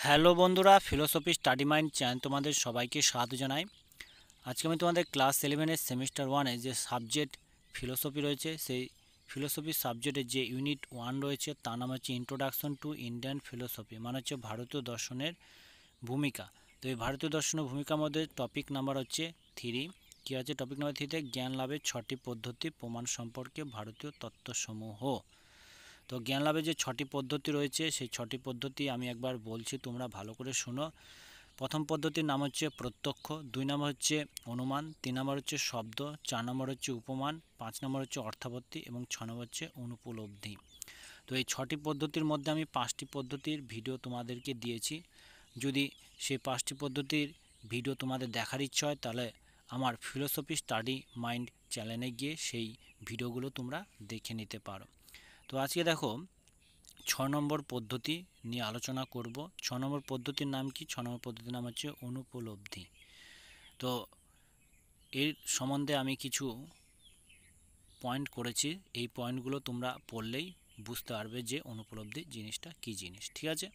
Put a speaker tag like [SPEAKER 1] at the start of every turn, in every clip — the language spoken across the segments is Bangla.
[SPEAKER 1] হ্যালো বন্ধুরা, ফিলোসফি স্টাডি মাইন্ড চ্যানেল তোমাদের সবাইকে স্বাগত জানাই। আজকে আমি তোমাদের ক্লাস 11-এর সেমিস্টার 1-এ যে সাবজেক্ট ফিলোসফি রয়েছে, সেই ফিলোসফি সাবজেক্টের যে ইউনিট 1 রয়েছে তার নাম হচ্ছে ইন্ট্রোডাকশন টু ইন্ডিয়ান ফিলোসফি, মানে হচ্ছে ভারতীয় দর্শনের ভূমিকা। তো এই ভারতীয় দর্শনের ভূমিকার মধ্যে টপিক নাম্বার হচ্ছে 3। কী আছে টপিক নাম্বার 3তে? জ্ঞান লাভের 6টি পদ্ধতি, প্রমাণ সম্পর্কে ভারতীয় তত্ত্বসমূহ। তো জ্ঞান লাভের যে 6টি পদ্ধতি রয়েছে, সেই 6টি পদ্ধতি আমি একবার বলছি, তোমরা ভালো করে শোনো। প্রথম পদ্ধতির নাম হচ্ছে প্রত্যক্ষ, 2 নম্বর হচ্ছে অনুমান, 3 নম্বর হচ্ছে শব্দ, 4 নম্বর হচ্ছে উপমান, 5 নম্বর হচ্ছে অর্থাবত্তি এবং 6 নম্বর হচ্ছে অনুপলব্ধি। তো এই 6টি পদ্ধতির মধ্যে আমি 5টি পদ্ধতির ভিডিও তোমাদেরকে দিয়েছি। যদি সেই 5টি পদ্ধতির ভিডিও তোমাদের দেখার ইচ্ছা হয়, তাহলে আমার ফিলোসফি স্টাডি মাইন্ড চ্যানেলে গিয়ে সেই ভিডিওগুলো তোমরা দেখে নিতে পারো। তো আজকে দেখো 6 নম্বর পদ্ধতি নিয়ে আলোচনা করব। 6 নম্বর পদ্ধতির নাম কি? 6 নম্বর পদ্ধতির নাম হচ্ছে অনুপলব্ধি। তো এর সম্বন্ধে আমি কিছু পয়েন্ট করেছি, এই পয়েন্টগুলো তোমরা পড়লেই বুঝতে পারবে যে অনুপলব্ধি জিনিসটা কি জিনিস। ঠিক আছে?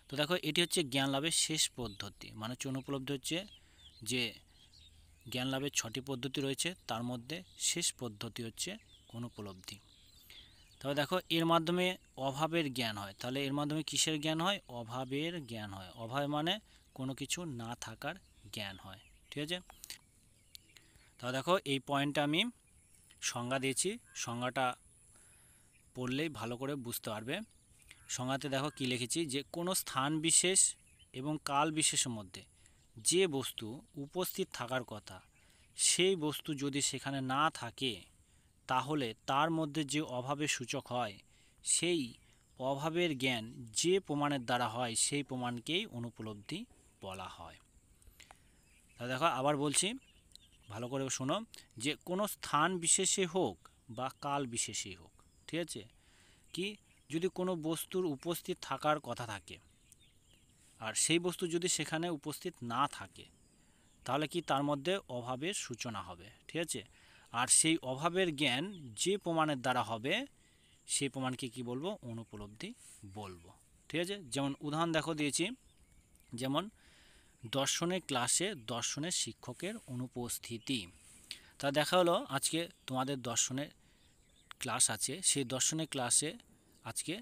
[SPEAKER 1] তো দেখো, এটি হচ্ছে জ্ঞান লাভের শেষ পদ্ধতি, মানে হচ্ছে অনুপলব্ধি হচ্ছে যে জ্ঞান লাভের 6টি পদ্ধতি রয়েছে, তার মধ্যে শেষ পদ্ধতি হচ্ছে অনুপলব্ধি। তবে দেখো, এর মাধ্যমে অভাবের জ্ঞান হয়। তাহলে এর মাধ্যমে কিসের জ্ঞান হয়? অভাবের জ্ঞান হয়। অভাব মানে কোনো কিছু না থাকার জ্ঞান হয়। ঠিক আছে? তাহলে দেখো, এই পয়েন্টটা আমি সংজ্ঞা দিয়েছি, সংজ্ঞাটা পড়লেই ভালো করে বুঝতে পারবে। সংজ্ঞাতে দেখো কি লিখেছি, যে কোনো স্থান বিশেষ এবং কাল বিশেষের মধ্যে যে বস্তু উপস্থিত থাকার কথা, সেই বস্তু যদি সেখানে না থাকে, তাহলে তার মধ্যে যে অভাবের সূচক হয়, সেই অভাবের জ্ঞান যে প্রমাণের দ্বারা হয়, সেই প্রমাণকেই অনুপলব্ধি বলা হয়। তাহলে দেখো, আবার বলছি, ভালো করে শোনো, যে কোনো স্থান বিশেষে হোক বা কাল বিশেষেই হোক, ঠিক আছে, কি যদি কোনো বস্তুর উপস্থিত থাকার কথা থাকে, আর সেই বস্তু যদি সেখানে উপস্থিত না থাকে, তাহলে কি তার মধ্যে অভাবের সূচনা হবে। ঠিক আছে? আর সেই অভাবের জ্ঞান যে প্রমাণের দ্বারা হবে, সেই প্রমাণকে কি বলবো? অনুপলব্ধি বলবো। ঠিক আছে? যেমন উদাহরণ দেখো দিয়েছি, যেমন দর্শনের ক্লাসে দর্শনের শিক্ষকের অনুপস্থিতি। তা দেখা হলো আজকে তোমাদের দর্শনের ক্লাস আছে, সেই দর্শনের ক্লাসে আজকে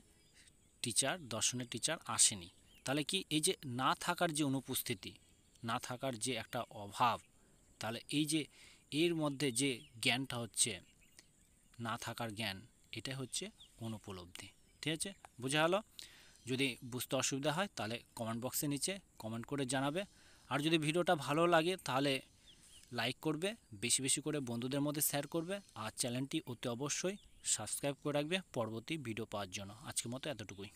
[SPEAKER 1] দর্শনের টিচার আসেনি। তাহলে কি এই যে না থাকার যে অনুপস্থিতি, না থাকার যে একটা অভাব, তাহলে এই যে এর মধ্যে যে জ্ঞানটা হচ্ছে না থাকার জ্ঞান, এটা হচ্ছে অনুপলব্ধি। ঠিক আছে? বোঝা হলো? যদি বুঝতে অসুবিধা হয় তাহলে কমেন্ট বক্সে নিচে কমেন্ট করে জানাবে। আর যদি ভিডিওটা ভালো লাগে তাহলে লাইক করবে, বেশি বেশি করে বন্ধুদের মধ্যে শেয়ার করবে, আর চ্যানেলটি অতি অবশ্যই সাবস্ক্রাইব করে রাখবে পরবর্তী ভিডিও পাওয়ার জন্য। আজকের মতো এতটুকুই।